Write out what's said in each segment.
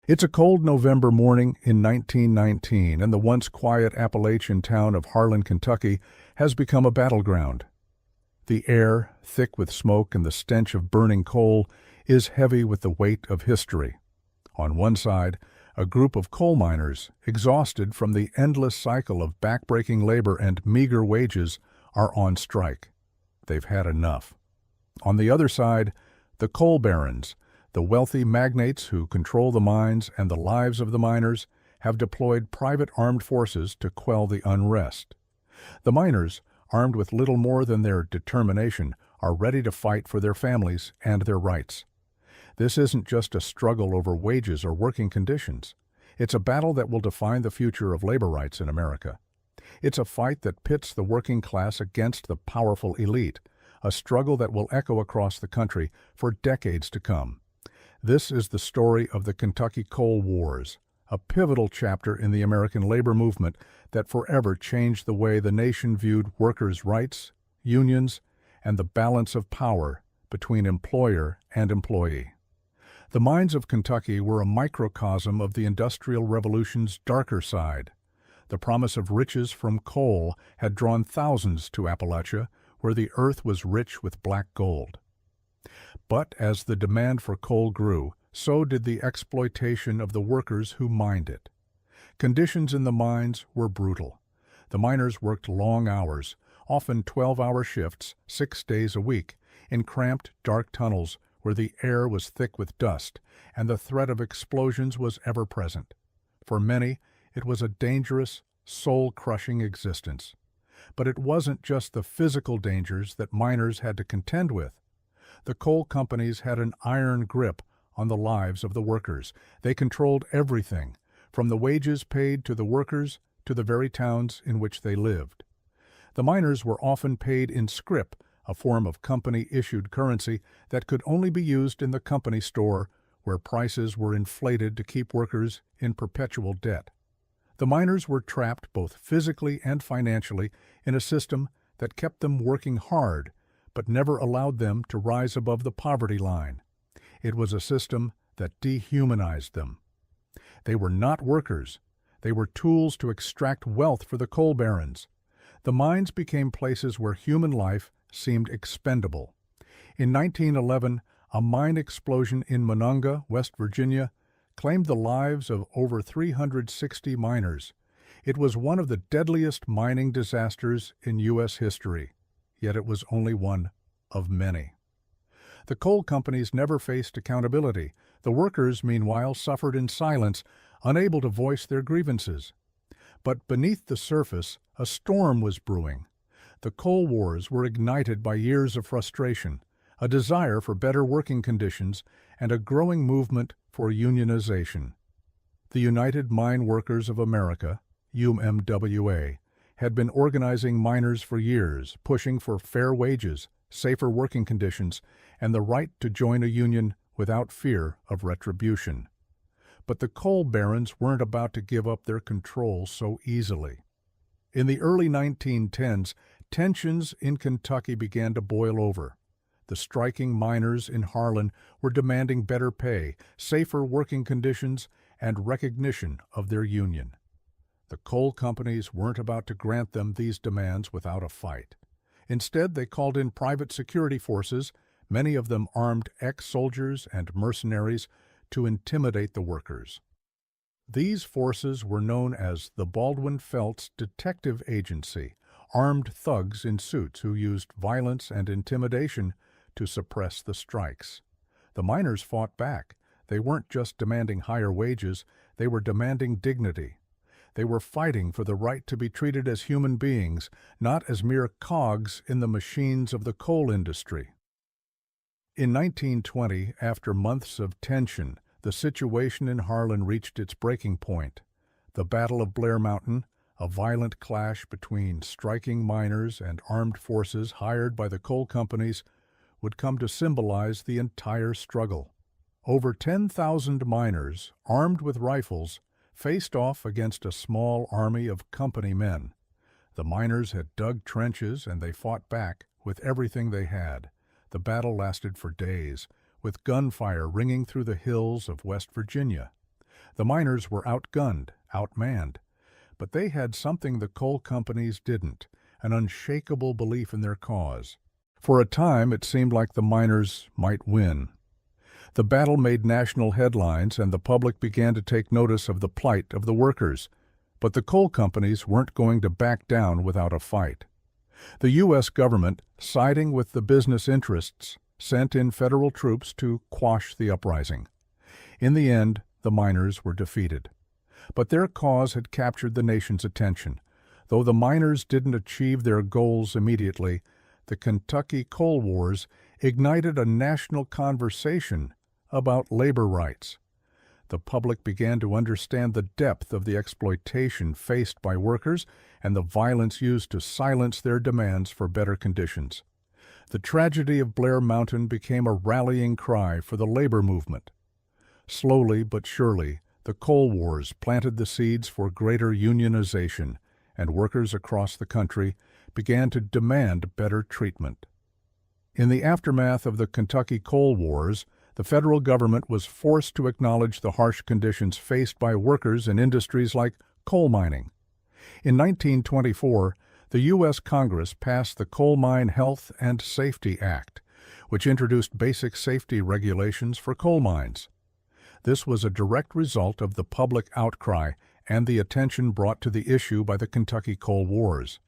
It's a cold November morning in 1919, and the once quiet Appalachian town of Harlan, Kentucky, has become a battleground. The air, thick with smoke and the stench of burning coal, is heavy with the weight of history. On one side, a group of coal miners, exhausted from the endless cycle of backbreaking labor and meager wages, are on strike. They've had enough. On the other side, the coal barons, the wealthy magnates who control the mines and the lives of the miners, have deployed private armed forces to quell the unrest. The miners, armed with little more than their determination, are ready to fight for their families and their rights. This isn't just a struggle over wages or working conditions. It's a battle that will define the future of labor rights in America. It's a fight that pits the working class against the powerful elite, a struggle that will echo across the country for decades to come. This is the story of the Kentucky Coal Wars, a pivotal chapter in the American labor movement that forever changed the way the nation viewed workers' rights, unions, and the balance of power between employer and employee. The mines of Kentucky were a microcosm of the Industrial Revolution's darker side. The promise of riches from coal had drawn thousands to Appalachia, where the earth was rich with black gold. But as the demand for coal grew, so did the exploitation of the workers who mined it. Conditions in the mines were brutal. The miners worked long hours, often 12-hour shifts, 6 days a week, in cramped, dark tunnels where the air was thick with dust and the threat of explosions was ever present. For many, it was a dangerous, soul-crushing existence. But it wasn't just the physical dangers that miners had to contend with. The coal companies had an iron grip on the lives of the workers. They controlled everything, from the wages paid to the workers to the very towns in which they lived. The miners were often paid in scrip, a form of company-issued currency that could only be used in the company store, where prices were inflated to keep workers in perpetual debt. The miners were trapped both physically and financially in a system that kept them working hard, but never allowed them to rise above the poverty line. It was a system that dehumanized them. They were not workers. They were tools to extract wealth for the coal barons. The mines became places where human life seemed expendable. In 1911, a mine explosion in Monongah, West Virginia, claimed the lives of over 360 miners. It was one of the deadliest mining disasters in U.S. history, yet it was only one of many. The coal companies never faced accountability. The workers, meanwhile, suffered in silence, unable to voice their grievances. But beneath the surface, a storm was brewing. The coal wars were ignited by years of frustration, a desire for better working conditions, and a growing movement for unionization. The United Mine Workers of America, UMWA, had been organizing miners for years, pushing for fair wages, safer working conditions, and the right to join a union without fear of retribution. But the coal barons weren't about to give up their control so easily. In the early 1910s, tensions in Kentucky began to boil over. The striking miners in Harlan were demanding better pay, safer working conditions, and recognition of their union. The coal companies weren't about to grant them these demands without a fight. Instead, they called in private security forces, many of them armed ex-soldiers and mercenaries, to intimidate the workers. These forces were known as the Baldwin Felts Detective Agency, armed thugs in suits who used violence and intimidation to suppress the strikes. The miners fought back. They weren't just demanding higher wages, they were demanding dignity. They were fighting for the right to be treated as human beings, not as mere cogs in the machines of the coal industry. In 1920, after months of tension, the situation in Harlan reached its breaking point. The Battle of Blair Mountain, a violent clash between striking miners and armed forces hired by the coal companies, would come to symbolize the entire struggle. Over 10,000 miners, armed with rifles, faced off against a small army of company men. The miners had dug trenches and they fought back with everything they had. The battle lasted for days, with gunfire ringing through the hills of West Virginia. The miners were outgunned, outmanned, but they had something the coal companies didn't, an unshakable belief in their cause. For a time, it seemed like the miners might win. The battle made national headlines, and the public began to take notice of the plight of the workers. But the coal companies weren't going to back down without a fight. The U.S. government, siding with the business interests, sent in federal troops to quash the uprising. In the end, the miners were defeated. But their cause had captured the nation's attention. Though the miners didn't achieve their goals immediately, the Kentucky Coal Wars ignited a national conversation about labor rights. The public began to understand the depth of the exploitation faced by workers and the violence used to silence their demands for better conditions. The tragedy of Blair Mountain became a rallying cry for the labor movement. Slowly but surely, the Coal Wars planted the seeds for greater unionization, and workers across the country began to demand better treatment. In the aftermath of the Kentucky Coal Wars, the federal government was forced to acknowledge the harsh conditions faced by workers in industries like coal mining. In 1924, the U.S. Congress passed the Coal Mine Health and Safety Act, which introduced basic safety regulations for coal mines. This was a direct result of the public outcry and the attention brought to the issue by the Kentucky Coal Wars.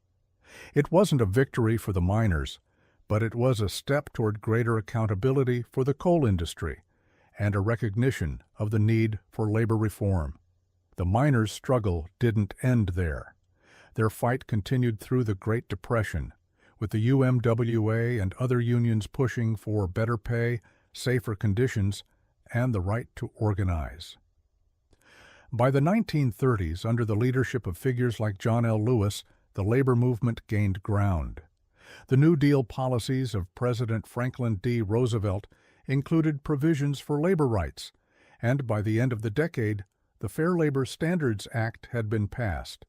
It wasn't a victory for the miners, but it was a step toward greater accountability for the coal industry and a recognition of the need for labor reform. The miners' struggle didn't end there. Their fight continued through the Great Depression, with the UMWA and other unions pushing for better pay, safer conditions, and the right to organize. By the 1930s, under the leadership of figures like John L. Lewis, the labor movement gained ground. The New Deal policies of President Franklin D. Roosevelt included provisions for labor rights, and by the end of the decade, the Fair Labor Standards Act had been passed,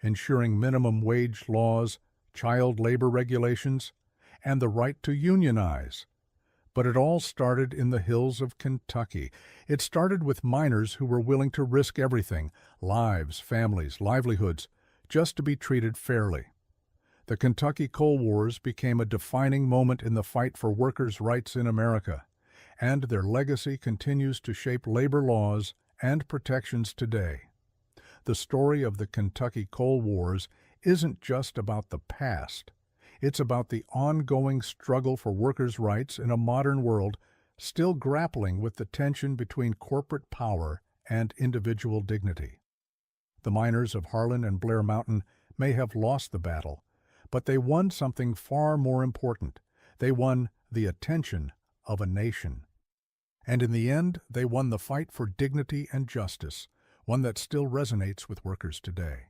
ensuring minimum wage laws, child labor regulations, and the right to unionize. But it all started in the hills of Kentucky. It started with miners who were willing to risk everything, lives, families, livelihoods, just to be treated fairly. The Kentucky Coal Wars became a defining moment in the fight for workers' rights in America, and their legacy continues to shape labor laws and protections today. The story of the Kentucky Coal Wars isn't just about the past. It's about the ongoing struggle for workers' rights in a modern world still grappling with the tension between corporate power and individual dignity. The miners of Harlan and Blair Mountain may have lost the battle, but they won something far more important. They won the attention of a nation. And in the end, they won the fight for dignity and justice, one that still resonates with workers today.